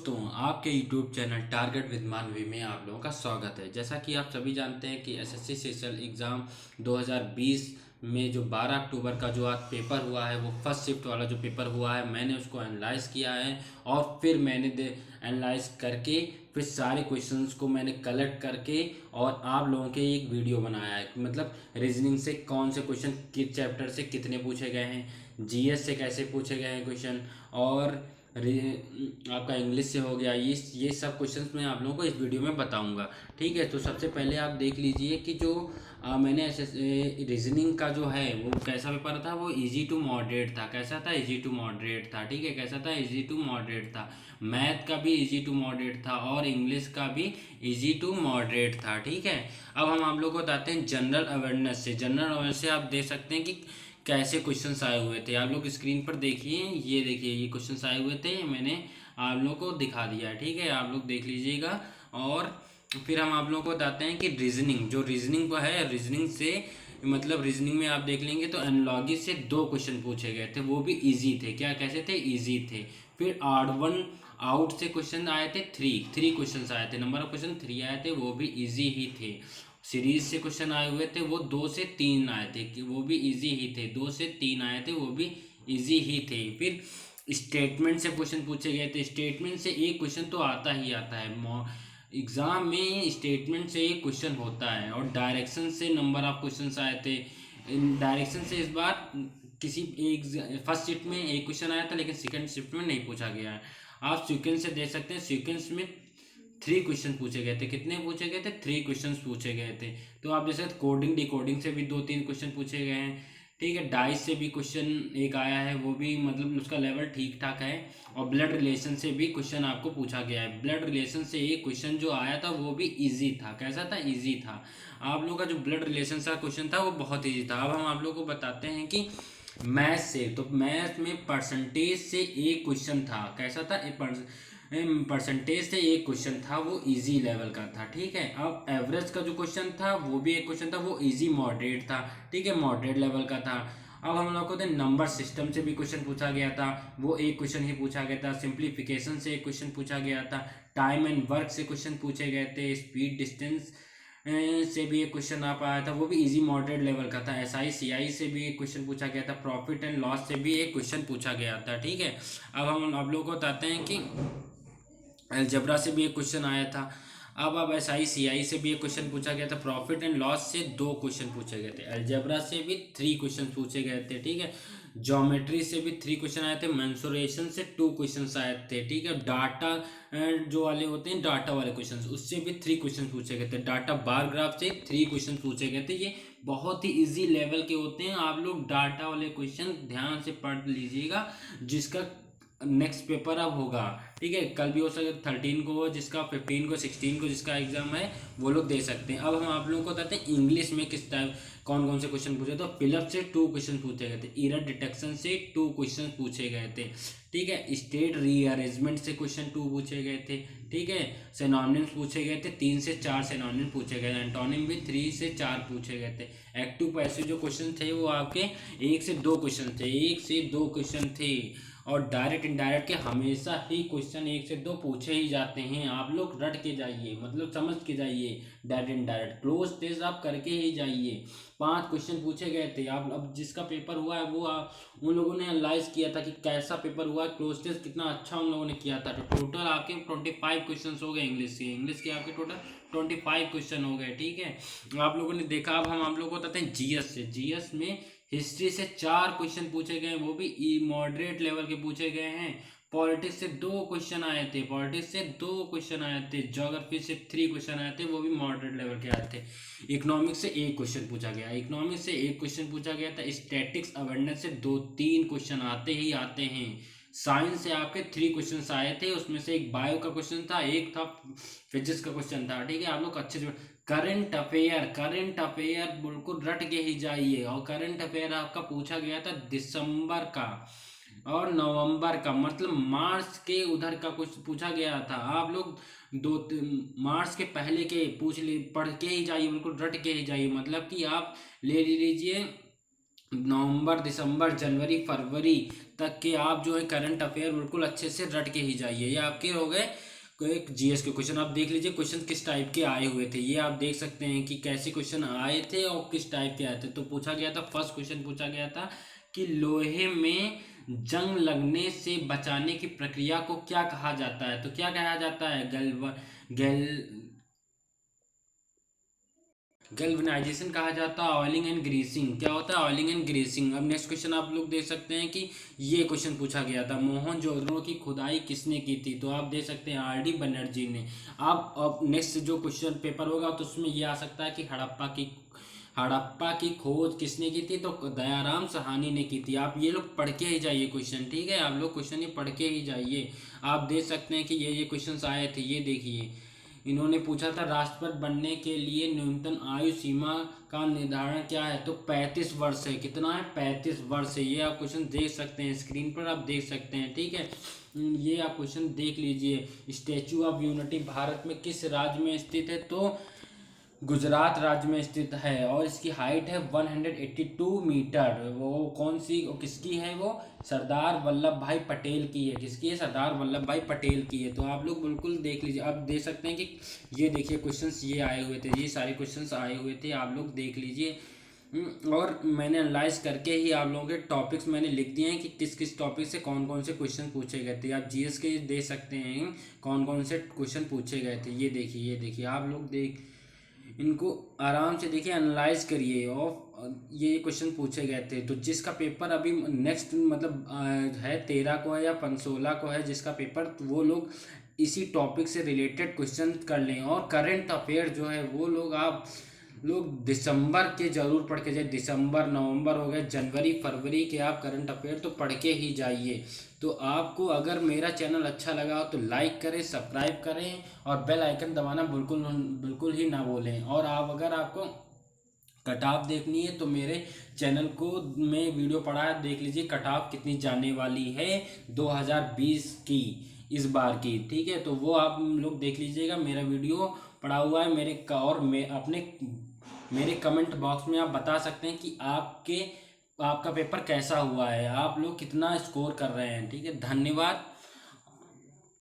दोस्तों, आपके YouTube channel target with मानवी में आप लोगों का स्वागत है। जैसा कि आप सभी जानते हैं कि एसएससी सेशनल एग्ज़ाम 2020 में जो 12 अक्टूबर का जो आज पेपर हुआ है, वो फर्स्ट शिफ्ट वाला जो पेपर हुआ है, मैंने उसको एनालाइज किया है और फिर मैंने एनालाइज करके फिर सारे क्वेश्चंस को मैंने कलेक्ट करके और आप लोगों के एक वीडियो बनाया है। मतलब रीजनिंग से कौन से क्वेश्चन किस चैप्टर से कितने पूछे गए हैं, जीएस से कैसे पूछे गए हैं क्वेश्चन, और आपका इंग्लिश से हो गया। ये सब क्वेश्चंस मैं आप लोगों को इस वीडियो में बताऊंगा। ठीक है, तो सबसे पहले आप देख लीजिए कि जो मैंने ऐसे रीजनिंग का जो है वो कैसा पेपर था, वो इजी टू मॉडरेट था। कैसा था? इजी टू मॉडरेट था। ठीक है, कैसा था? इजी टू मॉडरेट था। मैथ का भी इजी टू मॉडरेट था और इंग्लिश का भी इजी टू मॉडरेट था। ठीक है, अब हम आप लोग को बताते हैं जनरल अवेयरनेस से। जनरल अवेयरनेस से आप देख सकते हैं कि कैसे क्वेश्चंस आए हुए थे। आप लोग स्क्रीन पर देखिए, ये देखिए, ये क्वेश्चंस आए हुए थे, मैंने आप लोग को दिखा दिया है। ठीक है, आप लोग देख लीजिएगा। और फिर हम आप लोग को बताते हैं कि रीजनिंग, जो रीजनिंग का है, रीजनिंग से मतलब रीजनिंग में आप देख लेंगे तो एनालॉजी से 2 क्वेश्चन पूछे गए थे, वो भी इजी थे। क्या कैसे थे? इजी थे। फिर आड वन आउट से क्वेश्चन आए थे, थ्री क्वेश्चन आए थे, नंबर ऑफ क्वेश्चन 3 आए थे, वो भी इजी ही थे। सीरीज से क्वेश्चन आए हुए थे, वो 2 से 3 आए थे, कि वो भी इजी ही थे। 2 से 3 आए थे, वो भी इजी ही थे। फिर स्टेटमेंट से क्वेश्चन पूछे गए थे। स्टेटमेंट से एक क्वेश्चन तो आता ही आता है एग्जाम में, स्टेटमेंट से एक क्वेश्चन होता है। और डायरेक्शन से नंबर ऑफ क्वेश्चंस आए थे। डायरेक्शन से इस बार किसी एक फर्स्ट शिफ्ट में एक क्वेश्चन आया था, लेकिन सेकंड शिफ्ट में नहीं पूछा गया है। आप सीक्वेंस से देख सकते हैं, सीक्वेंस में 3 क्वेश्चन पूछे गए थे। कितने पूछे गए थे? 3 क्वेश्चन पूछे गए थे। तो आप जैसे कोडिंग डिकोडिंग से भी 2-3 क्वेश्चन पूछे गए हैं। ठीक है, डाइस से भी क्वेश्चन एक आया है, वो भी मतलब उसका लेवल ठीक ठाक है। और ब्लड रिलेशन से भी क्वेश्चन आपको पूछा गया है। ब्लड रिलेशन से एक क्वेश्चन जो आया था वो भी इजी था। कैसा था? इजी था। आप लोगों का जो ब्लड रिलेशन का क्वेश्चन था वो बहुत इजी था। अब हम आप लोग को बताते हैं कि मैथ से, तो मैथ में परसेंटेज से एक क्वेश्चन था। कैसा था? परसेंटेज से एक क्वेश्चन था, वो इजी लेवल का था। ठीक है, अब एवरेज का जो क्वेश्चन था वो भी एक क्वेश्चन था, वो इजी मॉडरेट था। ठीक है, मॉडरेट लेवल का था। अब हम लोग को नंबर सिस्टम से भी क्वेश्चन पूछा गया था, वो एक क्वेश्चन ही पूछा गया था। सिंप्लीफिकेशन से एक क्वेश्चन पूछा गया था। टाइम एंड वर्क से क्वेश्चन पूछे गए थे। स्पीड डिस्टेंस से भी एक क्वेश्चन आ पाया था, वो भी इजी मॉडरेट लेवल का था। एसआई सीआई से भी एक क्वेश्चन पूछा गया था। प्रॉफिट एंड लॉस से भी एक क्वेश्चन पूछा गया था। ठीक है, अब हम आप लोगों को बताते हैं कि अलजेब्रा से भी एक क्वेश्चन आया था। अब एसआई सीआई से भी एक क्वेश्चन पूछा गया था। प्रॉफिट एंड लॉस से 2 क्वेश्चन पूछे गए थे। अलजेब्रा से भी 3 क्वेश्चन पूछे गए थे। ठीक है, ज्योमेट्री से भी 3 क्वेश्चन आए थे। मेंसुरेशन से 2 क्वेश्चन आए थे। ठीक है, डाटा जो वाले होते हैं, डाटा वाले क्वेश्चन, उससे भी 3 क्वेश्चन पूछे गए थे। डाटा बार ग्राफ से 3 क्वेश्चन पूछे गए थे। ये बहुत ही इजी लेवल के होते हैं। आप लोग डाटा वाले क्वेश्चन ध्यान से पढ़ लीजिएगा, जिसका नेक्स्ट पेपर अब होगा। ठीक है, कल भी हो सकता है 13 को हो, जिसका 15 को 16 को जिसका एग्जाम है, वो लोग दे सकते हैं। अब हम आप लोगों को बताते हैं इंग्लिश में किस टाइप कौन कौन से क्वेश्चन पूछे। तो फिलअप से 2 क्वेश्चन पूछे गए थे। एरर डिटेक्शन से 2 क्वेश्चन पूछे गए थे। ठीक है, स्टेट रीअरेंजमेंट से क्वेश्चन 2 पूछे गए थे। ठीक है, सिनोनिम्स पूछे गए थे, 3 से 4 सिनोनिम पूछे गए। एंटोनिम भी 3 से 4 पूछे गए थे। एक्टिव पैसिव जो क्वेश्चन थे वो आपके 1 से 2 क्वेश्चन थे, 1 से 2 क्वेश्चन थे। और डायरेक्ट इनडायरेक्ट के हमेशा ही क्वेश्चन 1 से 2 पूछे ही जाते हैं। आप लोग रट के जाइए, मतलब समझ के जाइए। डायरेक्ट इनडायरेक्ट क्लोज टेस्ट आप करके ही जाइए। 5 क्वेश्चन पूछे गए थे। आप अब जिसका पेपर हुआ है वो उन लोगों ने एनालाइज किया था कि कैसा पेपर हुआ है, क्लोज टेस्ट कितना अच्छा उन लोगों ने किया था। तो टोटल आपके 25 क्वेश्चन हो गए इंग्लिश के आपके टोटल 25 क्वेश्चन हो गए। ठीक है, आप लोगों ने देखा। अब हम आप लोगों को बताते हैं जीएस से। जीएस में हिस्ट्री से 4 क्वेश्चन पूछे गए, वो भी मॉडरेट लेवल के पूछे गए हैं। पॉलिटिक्स से 2 क्वेश्चन आए थे। पॉलिटिक्स से 2 क्वेश्चन आए थे। ज्योग्राफी से 3 क्वेश्चन आए थे, वो भी मॉडरेट लेवल के आए थे। इकोनॉमिक्स से 1 क्वेश्चन पूछा गया। इकोनॉमिक्स से 1 क्वेश्चन पूछा गया था। स्टैटिक्स अवेयरनेस से 2-3 क्वेश्चन आते ही आते हैं। साइंस से आपके 3 क्वेश्चन आए थे, उसमें से एक बायो का क्वेश्चन था, एक था फिजिक्स का क्वेश्चन था। ठीक है, आप लोग अच्छे से करंट अफेयर बिल्कुल रट के ही जाइए। और करंट अफेयर आपका पूछा गया था दिसंबर का और नवंबर का, मतलब मार्च के उधर का कुछ पूछा गया था। आप लोग मार्च के पहले के पूछ ले, पढ़ के ही जाइए, बिल्कुल रट के ही जाइए। मतलब कि आप ले लीजिए नवंबर, दिसंबर, जनवरी, फरवरी तक के आप जो है करंट अफेयर बिल्कुल अच्छे से रट के ही जाइए। ये आपके हो गए एक जीएस के क्वेश्चन। आप देख लीजिए क्वेश्चन किस टाइप के आए हुए थे, ये आप देख सकते हैं कि कैसे क्वेश्चन आए थे और किस टाइप के आए थे। तो पूछा गया था, फर्स्ट क्वेश्चन पूछा गया था कि लोहे में जंग लगने से बचाने की प्रक्रिया को क्या कहा जाता है। तो क्या कहा जाता है, गैल्वनाइजेशन कहा जाता है। ऑयलिंग एंड ग्रीसिंग क्या होता है, ऑयलिंग एंड ग्रीसिंग। अब नेक्स्ट क्वेश्चन आप लोग देख सकते हैं कि ये क्वेश्चन पूछा गया था, मोहनजोदड़ो की खुदाई किसने की थी। तो आप देख सकते हैं आर डी बनर्जी ने। आप अब नेक्स्ट जो क्वेश्चन पेपर होगा तो उसमें ये आ सकता है कि हड़प्पा की खोज किसने की थी। तो दयाराम सहानी ने की थी। आप ये लोग पढ़ के ही जाइए क्वेश्चन, ठीक है, आप लोग क्वेश्चन ये पढ़ के ही जाइए। आप देख सकते हैं कि ये क्वेश्चन आए थे, ये देखिए। इन्होंने पूछा था राष्ट्रपति बनने के लिए न्यूनतम आयु सीमा का निर्धारण क्या है। तो 35 वर्ष है। कितना है, 35 वर्ष है। ये आप क्वेश्चन देख सकते हैं, स्क्रीन पर आप देख सकते हैं, ठीक है। ये आप क्वेश्चन देख लीजिए। स्टैचू ऑफ यूनिटी भारत में किस राज्य में स्थित है। तो गुजरात राज्य में स्थित है और इसकी हाइट है 182 मीटर। वो कौन सी, किसकी है, वो सरदार वल्लभ भाई पटेल की है। किसकी है, सरदार वल्लभ भाई पटेल की है। तो आप लोग बिल्कुल देख लीजिए। अब देख सकते हैं कि ये देखिए क्वेश्चंस ये आए हुए थे, ये सारे क्वेश्चंस आए हुए थे, आप लोग देख लीजिए। और मैंने एनालाइज करके ही आप लोगों के टॉपिक्स मैंने लिख दिए हैं कि किस किस टॉपिक से कौन कौन से क्वेश्चन पूछे गए थे। आप जीएस के दे सकते हैं कौन कौन से क्वेश्चन पूछे गए थे। ये देखिए आप लोग देख, इनको आराम से देखिए, एनालाइज करिए। और ये क्वेश्चन पूछे गए थे। तो जिसका पेपर अभी नेक्स्ट मतलब है 13 को है या 16 को है जिसका पेपर, तो वो लोग इसी टॉपिक से रिलेटेड क्वेश्चन कर लें। और करंट अफेयर जो है वो लोग आप लोग दिसंबर के जरूर पढ़ के जाए। दिसंबर, नवंबर हो गए, जनवरी, फरवरी के आप करंट अफेयर तो पढ़ के ही जाइए। तो आपको अगर मेरा चैनल अच्छा लगा हो तो लाइक करें, सब्सक्राइब करें और बेल आइकन दबाना बिल्कुल बिल्कुल ही ना भूलें। और आप अगर आपको कट ऑफ देखनी है तो मेरे चैनल को में वीडियो पड़ा है, देख लीजिए कट ऑफ कितनी जाने वाली है 2020 की, इस बार की, ठीक है। तो वो आप लोग देख लीजिएगा, मेरा वीडियो पड़ा हुआ है मेरे का। और मैं अपने मेरे कमेंट बॉक्स में आप बता सकते हैं कि आपका पेपर कैसा हुआ है, आप लोग कितना स्कोर कर रहे हैं, ठीक है। धन्यवाद।